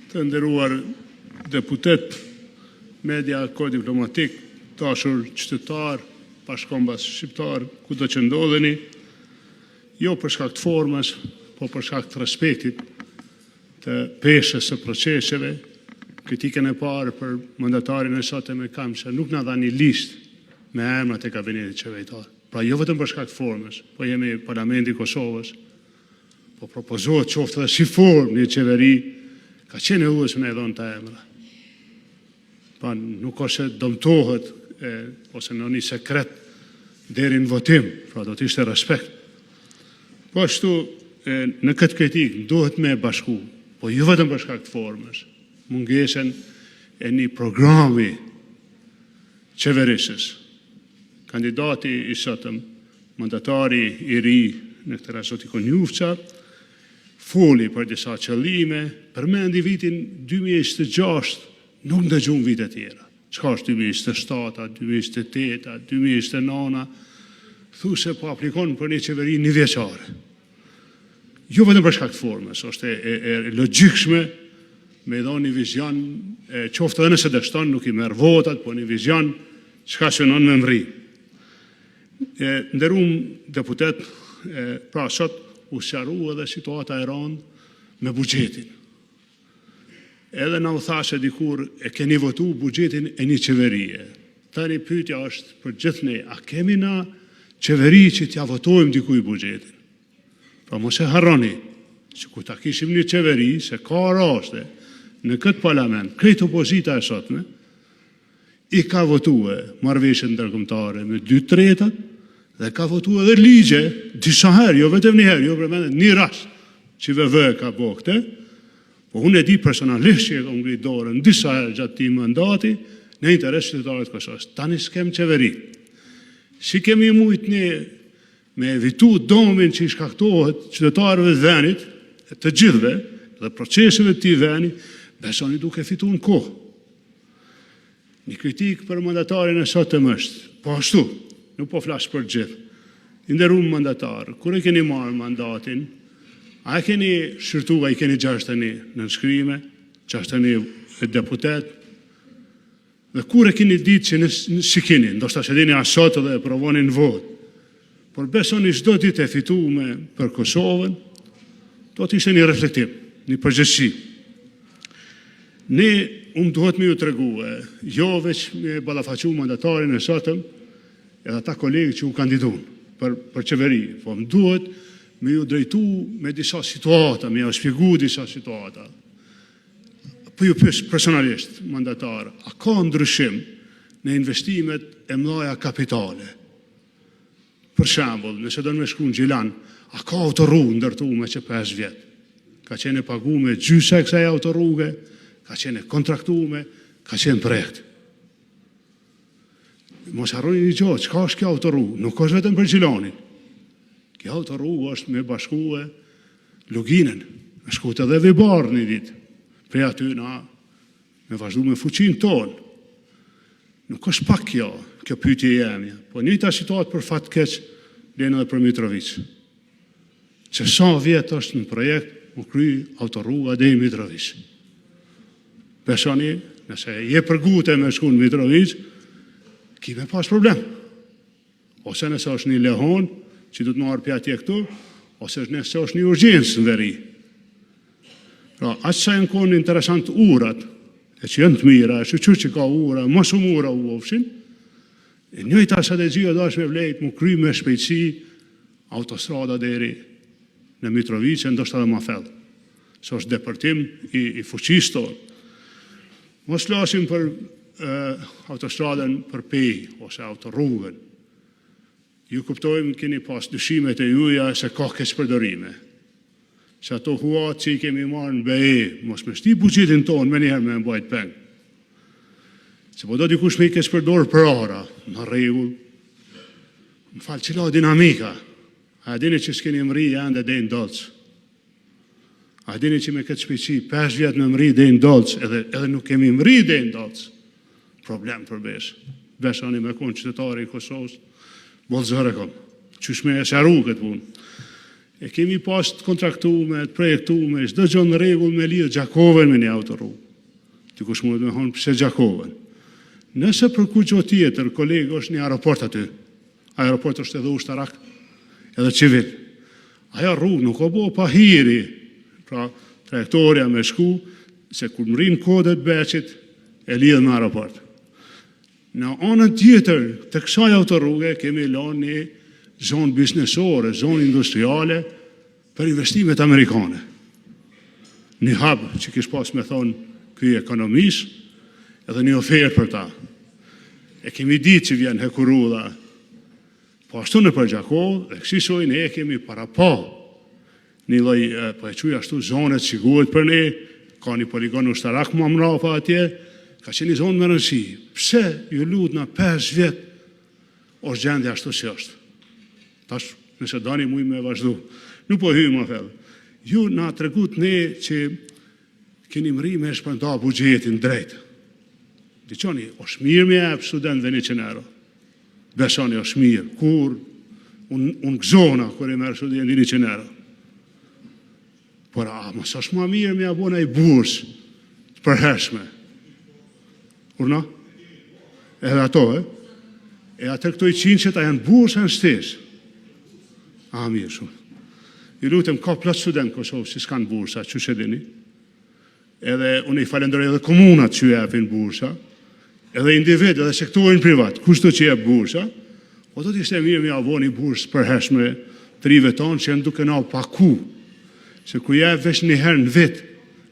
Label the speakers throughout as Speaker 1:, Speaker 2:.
Speaker 1: Të nderuar deputet, media, kor diplomatik, dashur qytetar, bashkombas shqiptar, kudo që ndodheni, jo për shkak të formës, po për shkak të respektit të peshës së proceseve. Kritikën e parë për mandatarin e sotëm e kam se nuk na dha një listë me emrat e kabinetit qeveritar. Pra jo vetëm për shkak të formës, po jemi Parlamenti i Kosovës, po propozohet qoftë edhe si formë një qeveri, ka qenë e huës me e dhonë të emra. Pa nuk është dëmtohet ose në një sekret deri në votim, pra do të ishte respekt. Po ashtu, në këtë kritik, duhet me bashku, po jo vetëm për shkak të formës, mungesën e një programi qeverisës. Kandidati i sotëm, mandatari i ri në këtë rast zoti Konjufça, foli për disa qëllime, përmendi vitin 2026, nuk ndëgjum vite tjera. Çka është 2027, 2028, 2029, thuse po aplikon për një qeveri një vjeçare. Jo vetëm për shkak të formës, është e logjikshme me dhënë një vizion, qoftë edhe nëse dështon nuk i merr votat, po një vizion çka shënon me mri. Nderuam deputet, pra sot u sqarua edhe situata e rëndë me buxhetin. Edhe na u thashë dikur e keni votu buxhetin e një qeverie. Tani pyetja është për gjithë ne, a kemi na qeveri që t'ja votojmë dikuj buxhetin? Pra mos e harroni, që kur ta kishim një qeveri, se ka raste në këtë parlament, krejt opozita e sotme, i ka votue marrëveshjet ndërkombëtare me 2/3 dhe ka votue edhe ligje disa herë, jo vetëm një herë, jo përmendet një rast që VV ka bo këtë, po unë e di personalisht që e kam ngritur dorën disa herë gjatë këtij mandati në interes qytetarëve të Kosovës. Tani s'kem qeveri. Si kemi mujt ne me evitu domin që i shkaktohet qytetarëve të vendit, të gjithëve dhe proceseve të këtij vendi, besoni duke fituar në kohë. Një kritik për mandatarin e sotëm është, po ashtu, nuk po flas për gjithë. I nderuar mandatar, kur e keni marrë mandatin, a e keni shërtuar, i keni 61 nënshkrime, 61 deputet, dhe kur e keni ditë që si keni, ndoshta që dini asot dhe e provoni në votë, por besoni çdo ditë e fituame për Kosovën, do të ishte një reflektim, një përgjegjësi. Ne duhet me ju tregue, jo veç me ballafaqu mandatarin e sotëm, edhe ata kolegë që u kandiduan për qeveri, po më duhet me ju drejtu me disa situata, me ju shpjegu disa situata. Po ju pyes personalisht, mandatar, a ka ndryshim në investimet e mëdha kapitale? Për shembull, nëse do të më shkruan Gjilan, a ka autorrrugë ndërtuar që 5 vjet? Ka qenë paguar me gjysë e kësaj autorrruge, ka qenë kontraktuar, ka qenë projekt. Mos harroni një gjë, çka është kjo autorrrugë? Nuk është vetëm për Gjilanin. Kjo autorrrugë është me bashkue Luginën, me shkut edhe Vibar një ditë. Prej aty na me vazhdu me fuqinë tonë. Nuk është pak kjo pyetje jemja, po njëjta situatë për fat keq vjen edhe për Mitrovic. Që sa vjet është në projekt, u kry autorrruga deri në Mitrovic. Besoni, nëse je përgute me shku në Mitrovic, ki me pas problem. Ose nëse është një lehon, që du të marrë për atje këtu, ose nëse është një urgjensë në veri. Pra, aqë sa janë konë interesant urat, e që janë të mira, e shqyqyr që ka ura, më shumë ura u ofshin, e njëjta strategjia do është me vlejt mu kry me shpejtësi autostrada deri në Mitrovic, e ndoshta dhe ma fellë. Se është depërtim i fuqisë tonë. Mos flasim për autostradën për pej, ose autorrugën. Ju kuptojmë keni pas dyshimet e juja se ka keq përdorime. Se ato huat që i kemi marrë në BE, mos me shti buxhetin tonë me njëherë me mbajt peng. Se po do dikush me i keq përdorë për ara, në rregull. Më falë, cila dinamika? A dini që s'keni mri ende dhe në dolcë? A dini që me këtë shpejtësi 5 vjet me mri dhe në dolcë, edhe nuk kemi mri dhe në dolcë? Problem për besh. Besoni me konë qytetari i Kosovës, bolë zërë kom. Qysh me e sharu këtë punë. E kemi pas të kontraktume, të projektume, çdo gjë në rregull me lidhë Gjakovën me një autorrugë. Dikush mund me thonë pse Gjakovën. Nëse për kujt tjetër, kolegë, është një aeroport aty. Aeroport është edhe ushtarak, edhe civil. Ajo rrugë nuk o bo pa hiri, pra trajektoria me shku, se kur më rinë kodet Beqit, e lidhë me aeroport. Në anën tjetër të kësaj autorrugë kemi lënë një zonë biznesore, zonë industriale për investimet amerikane. Një hub që kish pas me thonë ky ekonomis, edhe një ofertë për ta. E kemi ditë që vjen Hekurudha, po ashtu në për Gjakovë, dhe kësisoj ne kemi para pa një lloj, po e quaj ashtu zonet siguret për ne, ka një poligon ushtarak më mrapa atje, ka qenë një zonë më rëndësi. Pse ju lutna 5 vjet është gjendja ashtu si është? Tash, nëse dani muj me vazhdu. Nuk po hyjmë më thellë. Ju na tregut ne që keni mri me shpërnda buxhetin drejt. Diqoni, është mirë me jep studentëve 100 euro. Besoni, është mirë. Kur unë gëzona, kur e merë studentin 100 euro. Por, mos është ma mirë me abona i bursë të përhershme. Urna? Edhe ato, E atë këto i 100 që janë bursë në shtesë. Mirë shumë. Ju lutem, ka plot student Kosovë që s'kanë bursa, që shedini. Edhe unë i falenderoj edhe komunat që jepin bursa, edhe individ, edhe sektorin privat, kushto që jep bursa, po do t'ishte mirë me avoni bursë përhershme të rive tonë që janë duke na paku. Se ku jep vesh një herë në vit,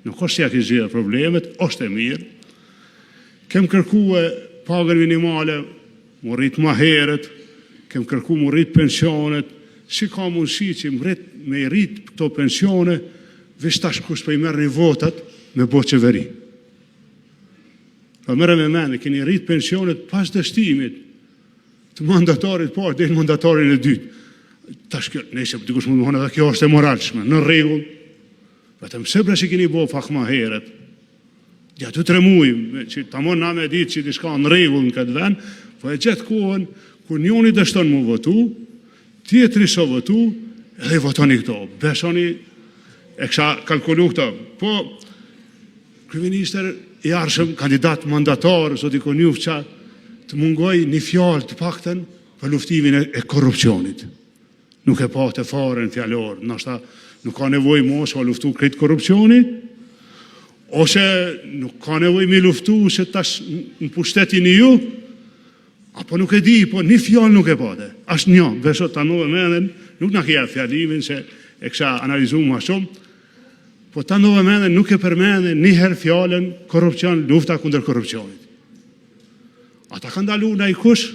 Speaker 1: nuk është ja ki zhjithë problemet, është e mirë. Kem kërkue pagën minimale, më rritë ma herët, kem kërku më rritë pensionet, si ka mundësi që me i rritë këto pensione, vesh tash kush për i merë një votat me bo qeveri. Pra mërë me mene, keni rritë pensionet pas dështimit të mandatarit parë dhe në mandatarin e dytë. Tash kjo, nëse dikush mund të thonë edhe kjo është e moralshme, në rregull. Vetëm se pra që keni bo pak ma herët. Ja 2-3 muaj, që tamon na me ditë që diçka në rregull në këtë vend, po e gjetë kohën kur njoni dështon mu votu, tjetri so votu, edhe votoni këto. Besoni, e kisha kalkulu këto. Po, kryeministër i arshëm, kandidat mandatar, zoti Konjuf qa, të mungoj një fjalë të paktën për luftimin e korrupsionit. Nuk e pa të fare në fjallor, nështë nuk ka nevoj mos o luftu këtë korrupcioni, ose nuk ka nevoj mi luftu se tash në pushtetin i ju, apo nuk e di, po një fjallë nuk e pate. Ashtë një, besot të nove menen, nuk në kja fjallimin se e kësha analizu ma shumë, po të nove menen nuk e përmene njëherë fjallën korrupcion, lufta kundër korrupcionit. Ata ka ndalu në i kush,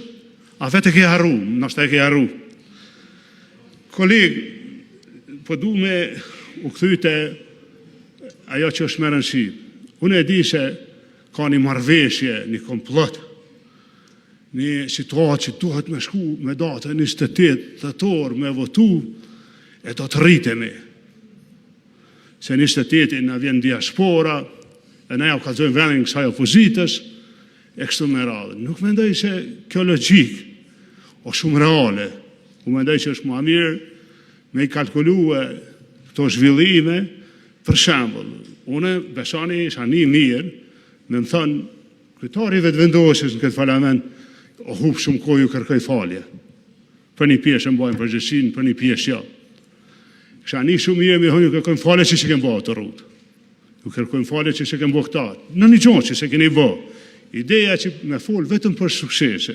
Speaker 1: a vetë e ke harru, nështë e ke harru. Kolegë, po du me u këthyte ajo që është më rëndësi. Unë e di se ka një marrëveshje, një komplot, një situatë që duhet me shku me datë 28 tetor me votu, e do të rritemi. Se 28 në vjen diaspora, e ne ja u kalzojmë vendin kësaj opozitës, e kështu me radhë. Nuk mendoj se kjo logjik o shumë reale. U mendoj që është më mirë me i kalkulue këto zhvillime. Për shembull, une besoni isha një mirë me më thënë kryetari vetëvendosjes në këtë parlament o hub shumë kohë ju kërkoj falje. Për një pjesë e mbajnë përgjithësinë, për një pjesë jo. Kisha një shumë mirë me thonë ju kërkojmë falje që se kem bërë të rrugë. Ju kërkojmë falje që se kem bërë këta. Në një gjonë që se keni bërë. Ideja që me folë vetëm për suksese,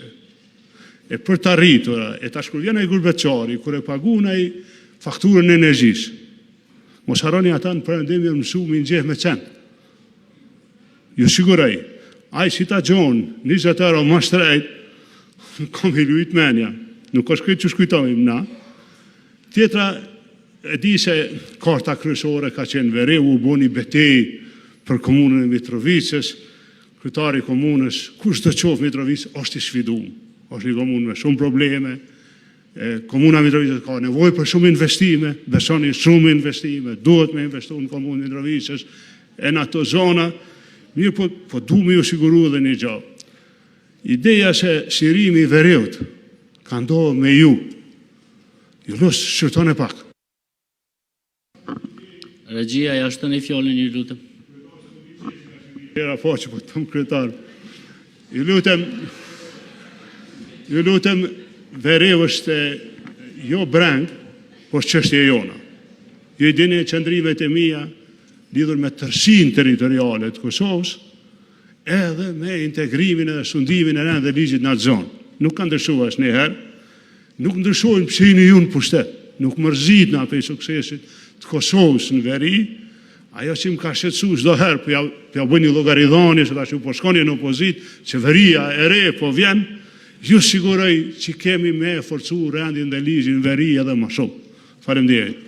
Speaker 1: e për të arritura, e tash kur vjen ai gurbeçari, kur e paguan ai fakturën e energjisë. Mos harroni ata në perëndim janë mësu me ngjeh me cent. Ju siguroj, ai si ta gjon 20 euro më shtrejt, kom i lujt menja. Nuk është këtë që shkujtojmë na. Tjetra, e di se karta kryesore ka qenë veri, u boni betej për komunën e Mitrovicës, kryetari i komunës, kush të qofë Mitrovicë, është i sfidum. është një komunë me shumë probleme, komuna Mitrovicës ka nevojë për shumë investime, besoni shumë investime, duhet me investu në komunë Mitrovicës, e në ato zona, mirë po du me ju siguru dhe një gjë. Ideja se sirimi i veriut ka ndohë me ju lusë shqyrtone pak.
Speaker 2: Regjia, ja shtoni fjalën, ju lutem.
Speaker 1: Era po që po të thëmë kryetar. Ju lutem verevështë jo breng, por çështja jona. Ju i dini qëndrimet e mia lidhur me tërësinë territoriale të Kosovës, edhe me integrimin e sundimin e rënd dhe ligjit në atë zonë. Nuk ka ndryshuar asnjëherë, nuk ndryshojnë pse jeni ju në pushtet, nuk mërzitna për suksesit të Kosovës në veri. Ajo që më ka shqetësu çdo herë, po ja bëni llogaridhani se tash po shkoni në opozit, qeveria e re po vjen, ju siguroj që kemi me forcu rendin dhe ligjin veri edhe më shumë. Faleminderit.